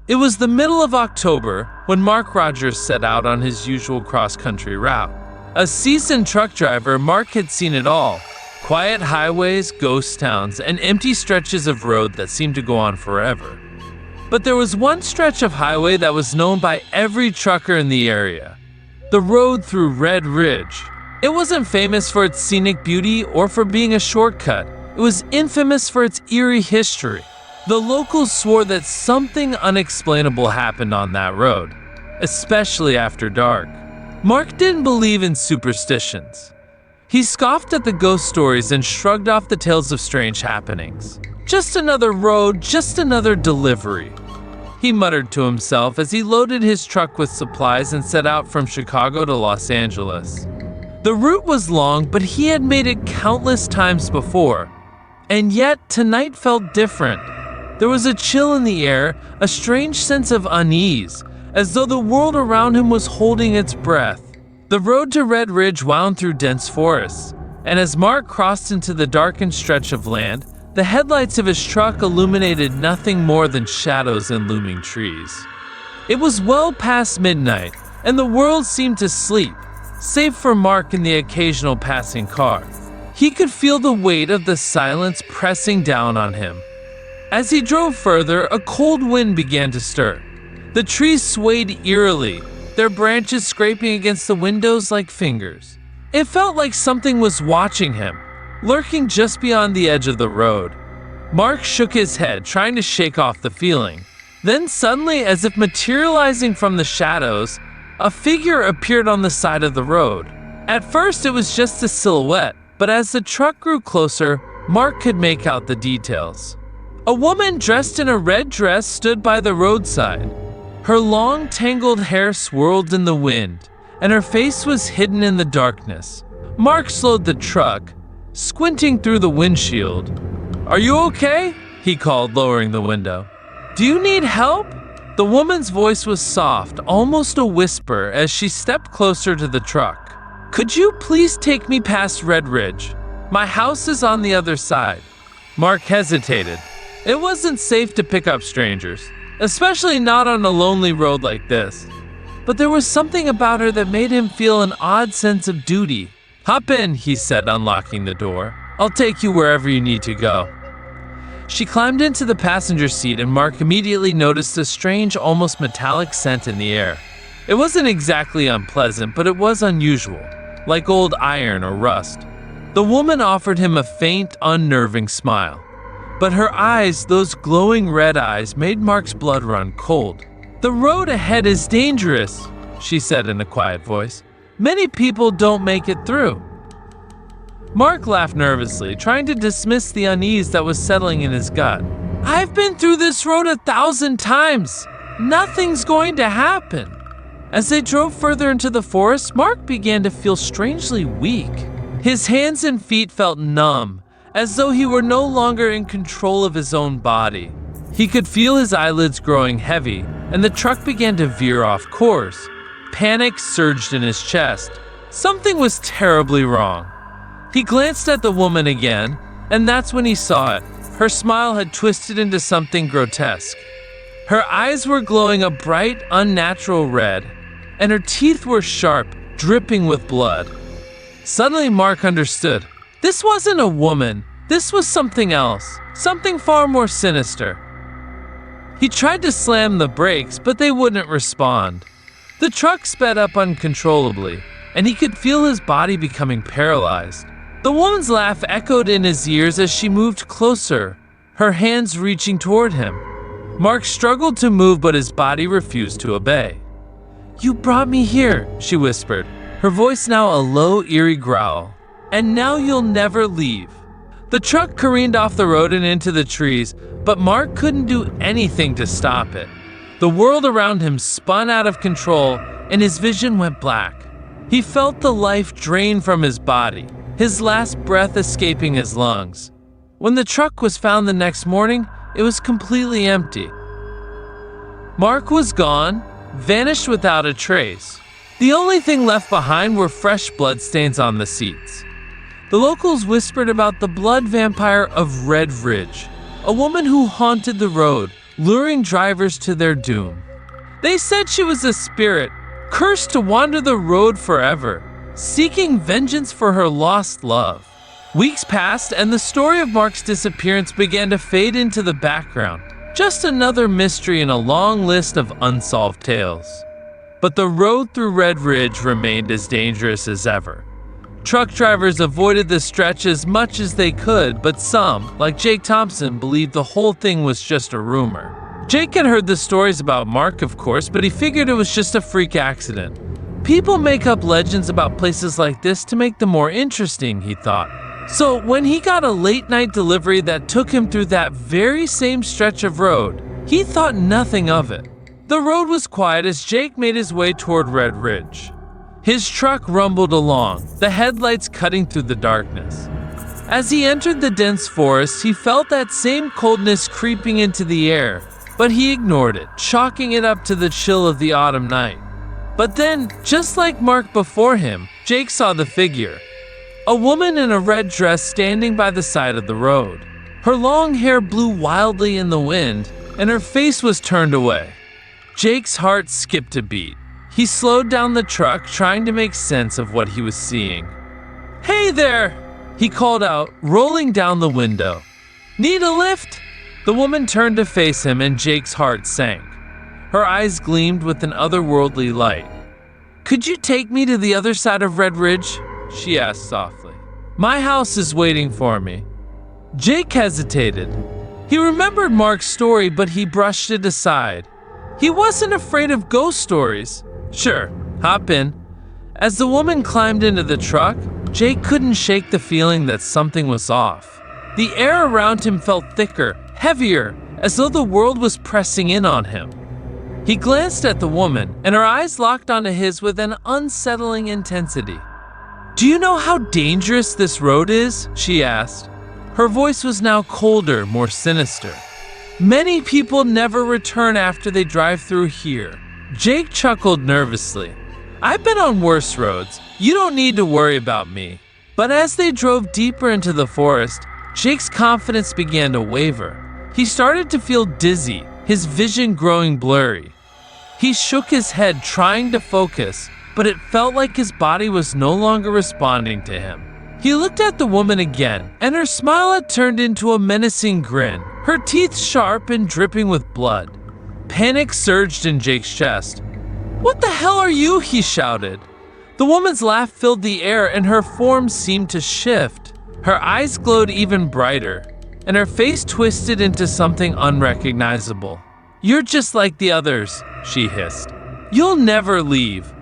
It was the middle of October when Mark Rogers set out on his usual cross-country route. A seasoned truck driver, Mark had seen it all. Quiet highways, ghost towns, and empty stretches of road that seemed to go on forever. But there was one stretch of highway that was known by every trucker in the area. The road through Red Ridge. It wasn't famous for its scenic beauty or for being a shortcut. It was infamous for its eerie history. The locals swore that something unexplainable happened on that road, especially after dark. Mark didn't believe in superstitions. He scoffed at the ghost stories and shrugged off the tales of strange happenings. Just another road, just another delivery, he muttered to himself as he loaded his truck with supplies and set out from Chicago to Los Angeles. The route was long, but he had made it countless times before. And yet, tonight felt different. There was a chill in the air, a strange sense of unease, as though the world around him was holding its breath. The road to Red Ridge wound through dense forests, and as Mark crossed into the darkened stretch of land, the headlights of his truck illuminated nothing more than shadows and looming trees. It was well past midnight, and the world seemed to sleep, save for Mark and the occasional passing car. He could feel the weight of the silence pressing down on him. As he drove further, a cold wind began to stir. The trees swayed eerily, their branches scraping against the windows like fingers. It felt like something was watching him, lurking just beyond the edge of the road. Mark shook his head, trying to shake off the feeling. Then suddenly, as if materializing from the shadows, a figure appeared on the side of the road. At first, it was just a silhouette, but as the truck grew closer, Mark could make out the details. A woman dressed in a red dress stood by the roadside. Her long, tangled hair swirled in the wind, and her face was hidden in the darkness. Mark slowed the truck, squinting through the windshield. "Are you okay?" he called, lowering the window. "Do you need help?" The woman's voice was soft, almost a whisper, as she stepped closer to the truck. "Could you please take me past Red Ridge? My house is on the other side." Mark hesitated. It wasn't safe to pick up strangers, especially not on a lonely road like this. But there was something about her that made him feel an odd sense of duty. "Hop in," he said, unlocking the door. "I'll take you wherever you need to go." She climbed into the passenger seat, and Mark immediately noticed a strange, almost metallic scent in the air. It wasn't exactly unpleasant, but it was unusual, like old iron or rust. The woman offered him a faint, unnerving smile. But her eyes, those glowing red eyes, made Mark's blood run cold. "The road ahead is dangerous," she said in a quiet voice. "Many people don't make it through." Mark laughed nervously, trying to dismiss the unease that was settling in his gut. "I've been through this road 1,000 times. Nothing's going to happen." As they drove further into the forest, Mark began to feel strangely weak. His hands and feet felt numb, as though he were no longer in control of his own body. He could feel his eyelids growing heavy, and the truck began to veer off course. Panic surged in his chest. Something was terribly wrong. He glanced at the woman again, and that's when he saw it. Her smile had twisted into something grotesque. Her eyes were glowing a bright, unnatural red, and her teeth were sharp, dripping with blood. Suddenly, Mark understood. This wasn't a woman. This was something else, something far more sinister. He tried to slam the brakes, but they wouldn't respond. The truck sped up uncontrollably, and he could feel his body becoming paralyzed. The woman's laugh echoed in his ears as she moved closer, her hands reaching toward him. Mark struggled to move, but his body refused to obey. "You brought me here," she whispered, her voice now a low, eerie growl. "And now you'll never leave." The truck careened off the road and into the trees, but Mark couldn't do anything to stop it. The world around him spun out of control, and his vision went black. He felt the life drain from his body, his last breath escaping his lungs. When the truck was found the next morning, it was completely empty. Mark was gone, vanished without a trace. The only thing left behind were fresh bloodstains on the seats. The locals whispered about the blood vampire of Red Ridge, a woman who haunted the road, luring drivers to their doom. They said she was a spirit, cursed to wander the road forever, seeking vengeance for her lost love. Weeks passed, and the story of Mark's disappearance began to fade into the background, just another mystery in a long list of unsolved tales. But the road through Red Ridge remained as dangerous as ever. Truck drivers avoided the stretch as much as they could, but some, like Jake Thompson, believed the whole thing was just a rumor. Jake had heard the stories about Mark, of course, but he figured it was just a freak accident. People make up legends about places like this to make them more interesting, he thought. So when he got a late-night delivery that took him through that very same stretch of road, he thought nothing of it. The road was quiet as Jake made his way toward Red Ridge. His truck rumbled along, the headlights cutting through the darkness. As he entered the dense forest, he felt that same coldness creeping into the air, but he ignored it, chalking it up to the chill of the autumn night. But then, just like Mark before him, Jake saw the figure. A woman in a red dress standing by the side of the road. Her long hair blew wildly in the wind, and her face was turned away. Jake's heart skipped a beat. He slowed down the truck, trying to make sense of what he was seeing. "Hey there!" he called out, rolling down the window. "Need a lift?" The woman turned to face him, and Jake's heart sank. Her eyes gleamed with an otherworldly light. "Could you take me to the other side of Red Ridge?" she asked softly. "My house is waiting for me." Jake hesitated. He remembered Mark's story, but he brushed it aside. He wasn't afraid of ghost stories. "Sure, hop in." As the woman climbed into the truck, Jake couldn't shake the feeling that something was off. The air around him felt thicker, heavier, as though the world was pressing in on him. He glanced at the woman, and her eyes locked onto his with an unsettling intensity. "Do you know how dangerous this road is?" she asked. Her voice was now colder, more sinister. "Many people never return after they drive through here." Jake chuckled nervously. "I've been on worse roads. You don't need to worry about me." But as they drove deeper into the forest, Jake's confidence began to waver. He started to feel dizzy, his vision growing blurry. He shook his head, trying to focus, but it felt like his body was no longer responding to him. He looked at the woman again, and her smile had turned into a menacing grin, her teeth sharp and dripping with blood. Panic surged in Jake's chest. "What the hell are you?" he shouted. The woman's laugh filled the air, and her form seemed to shift. Her eyes glowed even brighter, and her face twisted into something unrecognizable. "You're just like the others," she hissed. "You'll never leave."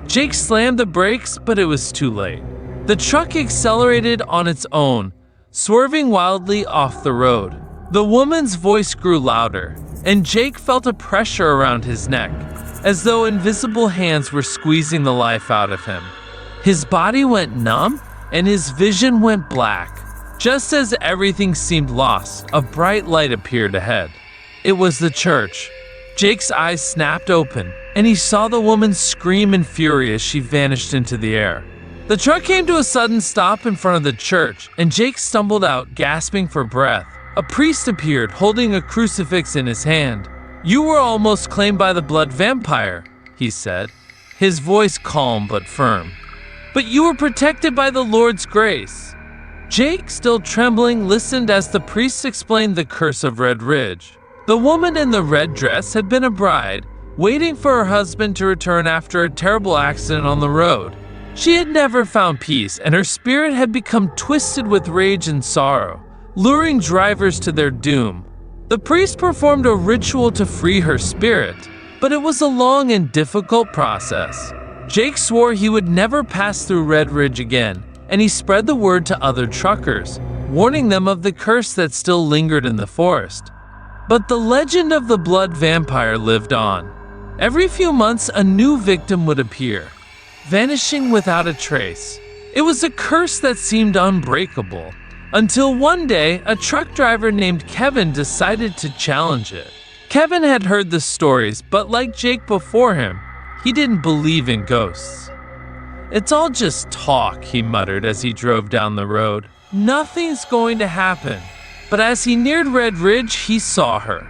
Jake slammed the brakes, but it was too late. The truck accelerated on its own, swerving wildly off the road. The woman's voice grew louder, and Jake felt a pressure around his neck, as though invisible hands were squeezing the life out of him. His body went numb, and his vision went black. Just as everything seemed lost, a bright light appeared ahead. It was the church. Jake's eyes snapped open, and he saw the woman scream in fury as she vanished into the air. The truck came to a sudden stop in front of the church, and Jake stumbled out, gasping for breath. A priest appeared, holding a crucifix in his hand. "You were almost claimed by the blood vampire," he said, his voice calm but firm. "But you were protected by the Lord's grace." Jake, still trembling, listened as the priest explained the curse of Red Ridge. The woman in the red dress had been a bride, waiting for her husband to return after a terrible accident on the road. She had never found peace, and her spirit had become twisted with rage and sorrow, luring drivers to their doom. The priest performed a ritual to free her spirit, but it was a long and difficult process. Jake swore he would never pass through Red Ridge again, and he spread the word to other truckers, warning them of the curse that still lingered in the forest. But the legend of the blood vampire lived on. Every few months, a new victim would appear, vanishing without a trace. It was a curse that seemed unbreakable, until one day, a truck driver named Kevin decided to challenge it. Kevin had heard the stories, but like Jake before him, he didn't believe in ghosts. "It's all just talk," he muttered as he drove down the road. "Nothing's going to happen." But as he neared Red Ridge, he saw her.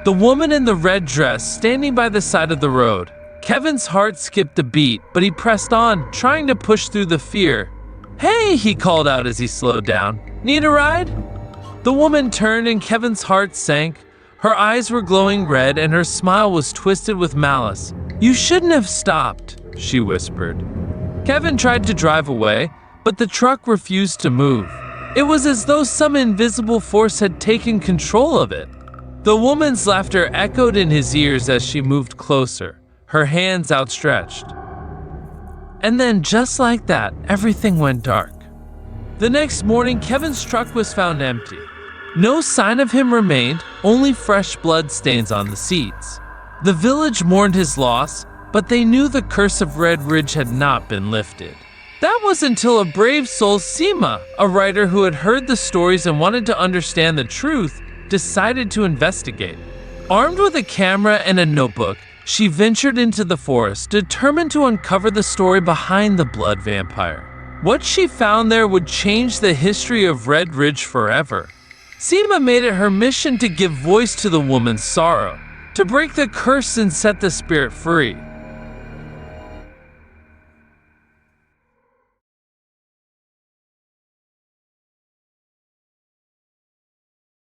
The woman in the red dress standing by the side of the road. Kevin's heart skipped a beat, but he pressed on, trying to push through the fear. "Hey," he called out as he slowed down. "Need a ride?" The woman turned and Kevin's heart sank. Her eyes were glowing red and her smile was twisted with malice. "You shouldn't have stopped," she whispered. Kevin tried to drive away, but the truck refused to move. It was as though some invisible force had taken control of it. The woman's laughter echoed in his ears as she moved closer, her hands outstretched. And then, just like that, everything went dark. The next morning, Kevin's truck was found empty. No sign of him remained, only fresh blood stains on the seats. The village mourned his loss, but they knew the curse of Red Ridge had not been lifted. That was until a brave soul, Seema, a writer who had heard the stories and wanted to understand the truth, decided to investigate. Armed with a camera and a notebook, she ventured into the forest, determined to uncover the story behind the blood vampire. What she found there would change the history of Red Ridge forever. Seema made it her mission to give voice to the woman's sorrow, to break the curse and set the spirit free.